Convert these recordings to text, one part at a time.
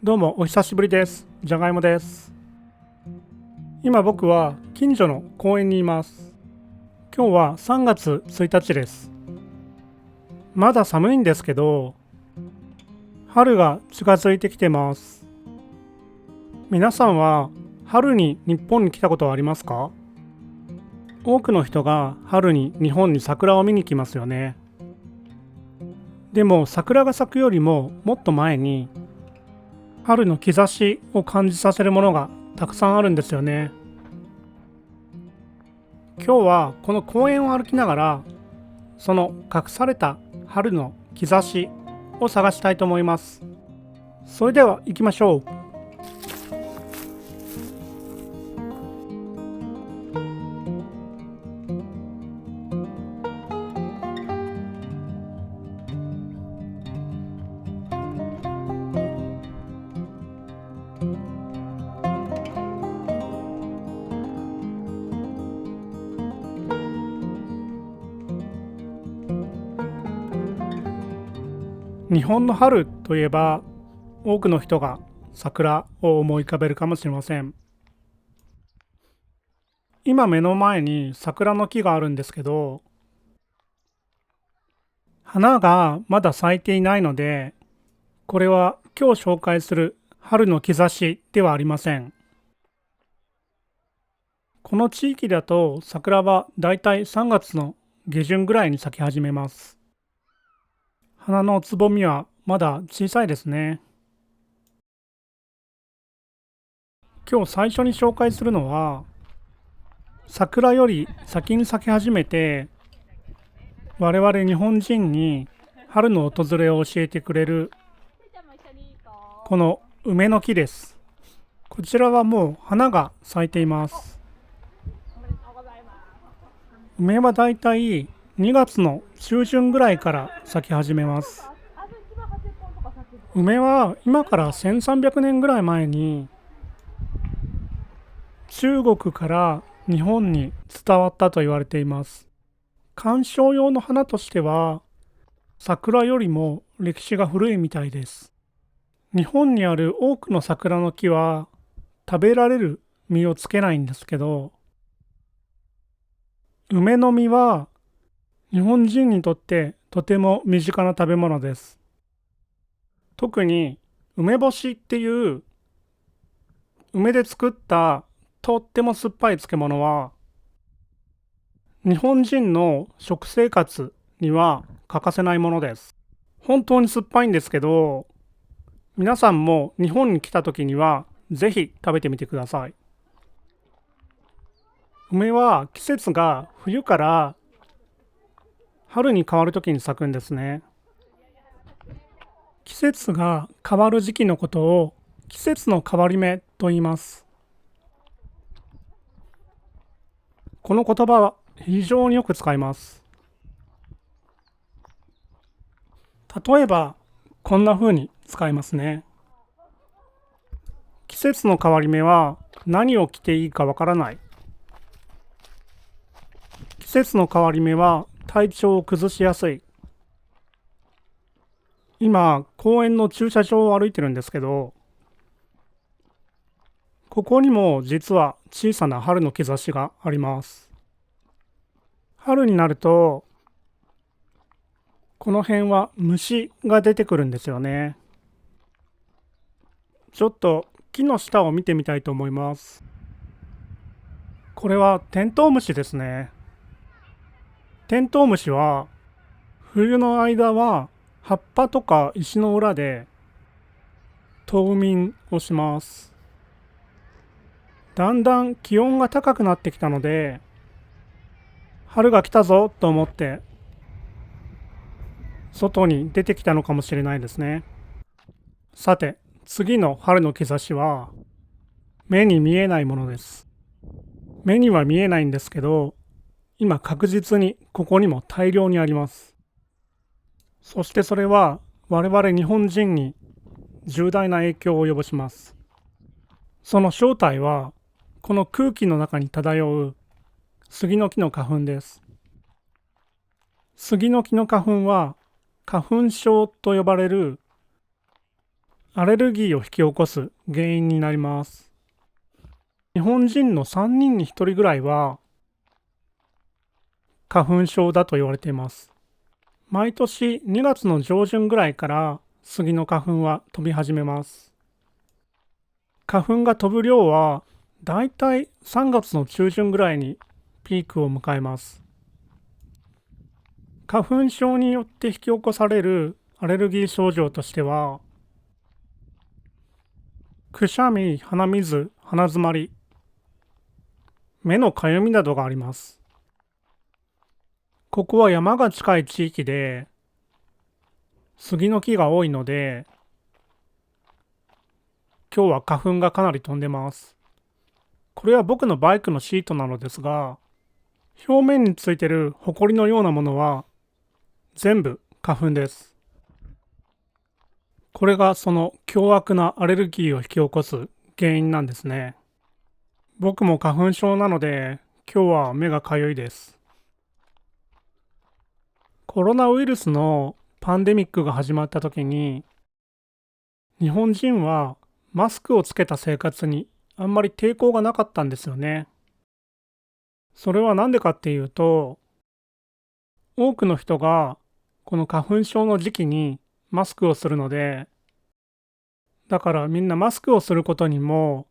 どうもお久しぶりです。じゃがいもです。今僕は近所の公園にいます。今日は3月1日です。まだ寒いんですけど、春が近づいてきてます。皆さんは春に日本に来たことはありますか？多くの人が春に日本に桜を見に来ますよね。でも桜が咲くよりももっと前に春の兆しを感じさせるものがたくさんあるんですよね。今日はこの公園を歩きながらその隠された春の兆しを探したいと思います。それでは行きましょう。日本の春といえば多くの人が桜を思い浮かべるかもしれません。今目の前に桜の木があるんですけど、花がまだ咲いていないので、これは今日紹介する春の兆しではありません。この地域だと桜はだいたい3月の下旬ぐらいに咲き始めます。花のつぼみはまだ小さいですね。今日最初に紹介するのは、桜より先に咲き始めて、我々日本人に春の訪れを教えてくれるこの梅の木です。こちらはもう花が咲いています。梅はだいたい2月の中旬ぐらいから咲き始めます。梅は今から1300年ぐらい前に中国から日本に伝わったと言われています。観賞用の花としては桜よりも歴史が古いみたいです。日本にある多くの桜の木は食べられる実をつけないんですけど、梅の実は日本人にとってとても身近な食べ物です。特に梅干しっていう梅で作ったとっても酸っぱい漬物は日本人の食生活には欠かせないものです。本当に酸っぱいんですけど、皆さんも日本に来た時にはぜひ食べてみてください。梅は季節が冬から春に変わる時に咲くんですね。季節が変わる時期のことを季節の変わり目と言います。この言葉は非常によく使います。例えばこんな風に使いますね。季節の変わり目は何を着ていいかわからない。季節の変わり目は体調を崩しやすい。今公園の駐車場を歩いてるんですけど、ここにも実は小さな春の兆しがあります。春になるとこの辺は虫が出てくるんですよね。ちょっと木の下を見てみたいと思います。これはテントウムシですね。テントウムシは冬の間は葉っぱとか石の裏で冬眠をします。だんだん気温が高くなってきたので、春が来たぞと思って外に出てきたのかもしれないですね。さて、次の春の兆しは目に見えないものです。目には見えないんですけど、今確実にここにも大量にあります。そしてそれは我々日本人に重大な影響を及ぼします。その正体はこの空気の中に漂う杉の木の花粉です。杉の木の花粉は花粉症と呼ばれるアレルギーを引き起こす原因になります。日本人の3人に1人ぐらいは花粉症だと言われています。毎年2月の上旬ぐらいから杉の花粉は飛び始めます。花粉が飛ぶ量はだいたい3月の中旬ぐらいにピークを迎えます。花粉症によって引き起こされるアレルギー症状としては、くしゃみ、鼻水、鼻づまり、目のかゆみなどがあります。ここは山が近い地域で、杉の木が多いので、今日は花粉がかなり飛んでます。これは僕のバイクのシートなのですが、表面についてるホコリのようなものは全部花粉です。これがその凶悪なアレルギーを引き起こす原因なんですね。僕も花粉症なので今日は目がかゆいです。コロナウイルスのパンデミックが始まった時に、日本人はマスクをつけた生活にあんまり抵抗がなかったんですよね。それは何でかっていうと、多くの人がこの花粉症の時期にマスクをするので、だからみんなマスクをすることにも、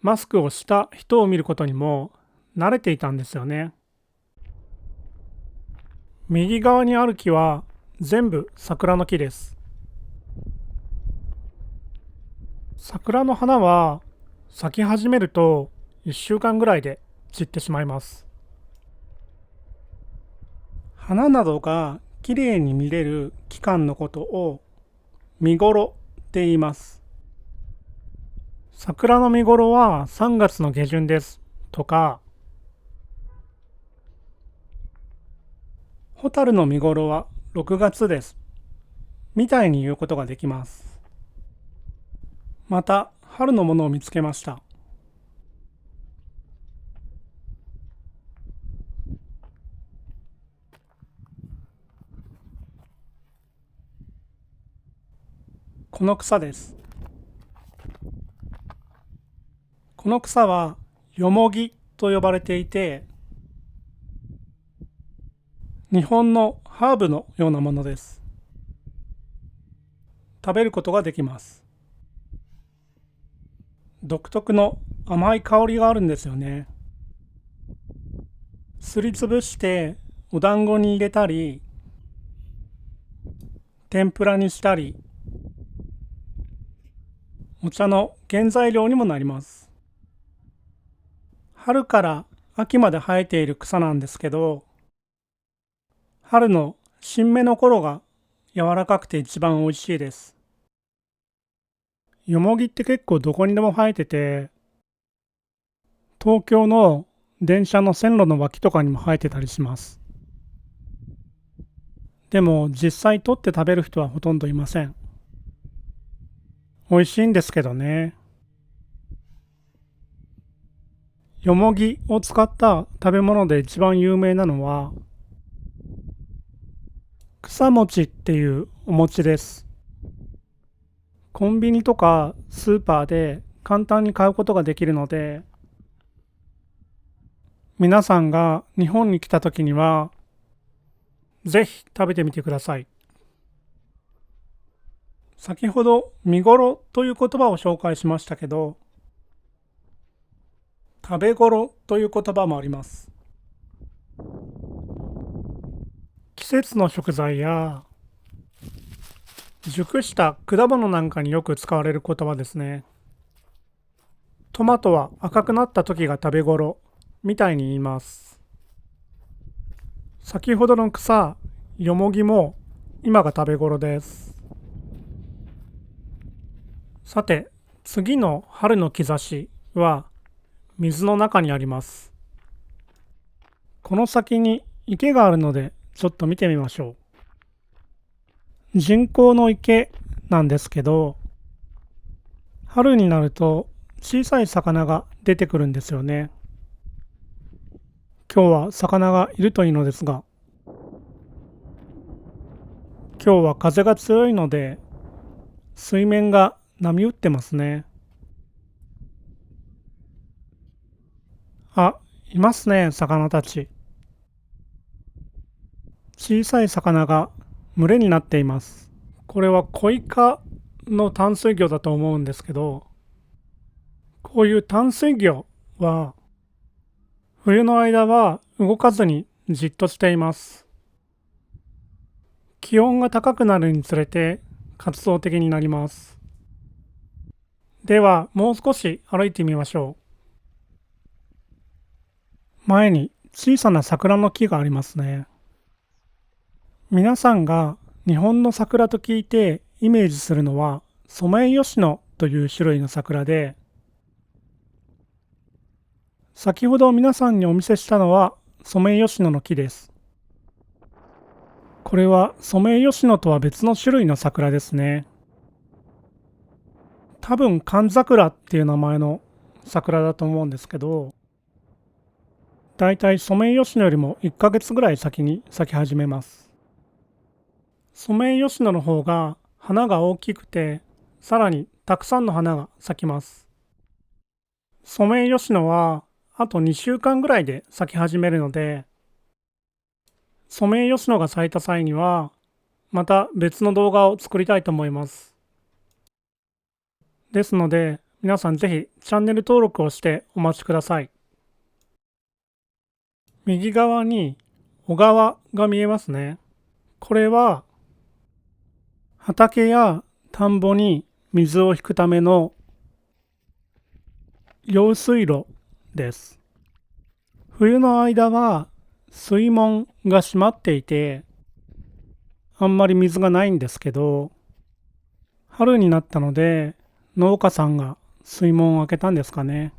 マスクをした人を見ることにも慣れていたんですよね。右側にある木は全部桜の木です。桜の花は咲き始めると1週間ぐらいで散ってしまいます。花などがきれいに見れる期間のことを見頃って言います。桜の見頃は3月の下旬ですとか、蛍の見頃は6月ですみたいに言うことができます。また春のものを見つけました。この草です。この草はよもぎと呼ばれていて、日本のハーブのようなものです。食べることができます。独特の甘い香りがあるんですよね。すりつぶしてお団子に入れたり、天ぷらにしたり、お茶の原材料にもなります。春から秋まで生えている草なんですけど、春の新芽の頃が柔らかくて一番美味しいです。よもぎって結構どこにでも生えてて、東京の電車の線路の脇とかにも生えてたりします。でも実際取って食べる人はほとんどいません。美味しいんですけどね。よもぎを使った食べ物で一番有名なのは草餅っていうお餅です。コンビニとかスーパーで簡単に買うことができるので、皆さんが日本に来た時にはぜひ食べてみてください。先ほど見頃という言葉を紹介しましたけど、食べ頃という言葉もあります。季節の食材や熟した果物なんかによく使われる言葉ですね。トマトは赤くなった時が食べ頃みたいに言います。先ほどの草、よもぎも今が食べ頃です。さて、次の春の兆しは水の中にあります。この先に池があるのでちょっと見てみましょう。人工の池なんですけど、春になると小さい魚が出てくるんですよね。今日は魚がいるといいのですが、今日は風が強いので水面が波打ってますね。あ、いますね、魚たち。小さい魚が群れになっています。これはコイ科の淡水魚だと思うんですけど、こういう淡水魚は冬の間は動かずにじっとしています。気温が高くなるにつれて活動的になります。ではもう少し歩いてみましょう。前に小さな桜の木がありますね。皆さんが日本の桜と聞いてイメージするのはソメイヨシノという種類の桜で、先ほど皆さんにお見せしたのはソメイヨシノの木です。これはソメイヨシノとは別の種類の桜ですね。多分寒桜っていう名前の桜だと思うんですけど、だいたいソメイヨシノよりも1ヶ月ぐらい先に咲き始めます。ソメイヨシノの方が花が大きくて、さらにたくさんの花が咲きます。ソメイヨシノはあと2週間ぐらいで咲き始めるので、ソメイヨシノが咲いた際には、また別の動画を作りたいと思います。ですので、皆さんぜひチャンネル登録をしてお待ちください。右側に小川が見えますね。これは畑や田んぼに水を引くための用水路です。冬の間は水門が閉まっていて、あんまり水がないんですけど、春になったので農家さんが水門を開けたんですかね。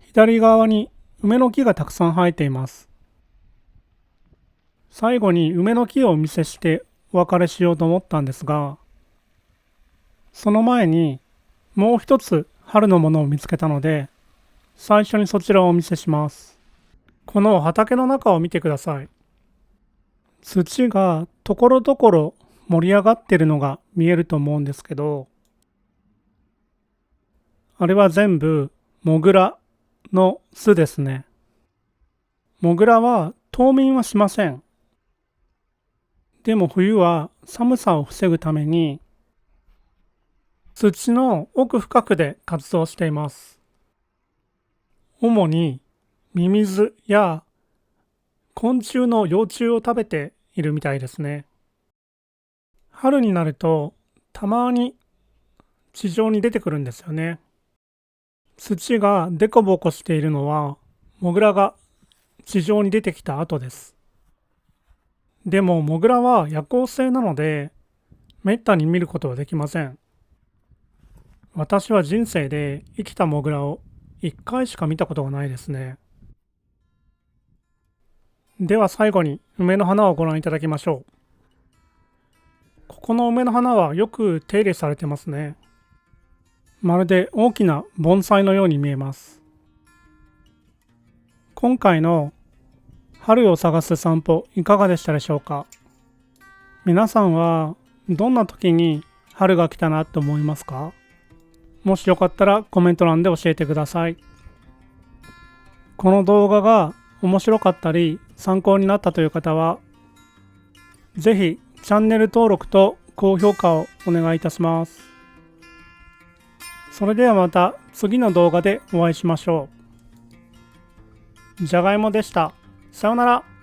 左側に梅の木がたくさん生えています。最後に梅の木をお見せしてお別れしようと思ったんですが、その前にもう一つ春のものを見つけたので、最初にそちらをお見せします。この畑の中を見てください。土がところどころ盛り上がっているのが見えると思うんですけど、あれは全部モグラの巣ですね。モグラは冬眠はしません。でも冬は寒さを防ぐために土の奥深くで活動しています。主にミミズや昆虫の幼虫を食べているみたいですね。春になるとたまに地上に出てくるんですよね。土がデコボコしているのはモグラが地上に出てきた後です。でもモグラは夜行性なのでめったに見ることはできません。私は人生で生きたモグラを1回しか見たことがないですね。では最後に梅の花をご覧いただきましょう。ここの梅の花はよく手入れされてますね。まるで大きな盆栽のように見えます。今回の春を探す散歩いかがでしたでしょうか。皆さんはどんな時に春が来たなと思いますか。もしよかったらコメント欄で教えてください。この動画が面白かったり参考になったという方は、ぜひチャンネル登録と高評価をお願いいたします。それではまた次の動画でお会いしましょう。じゃがいもでした。さようなら。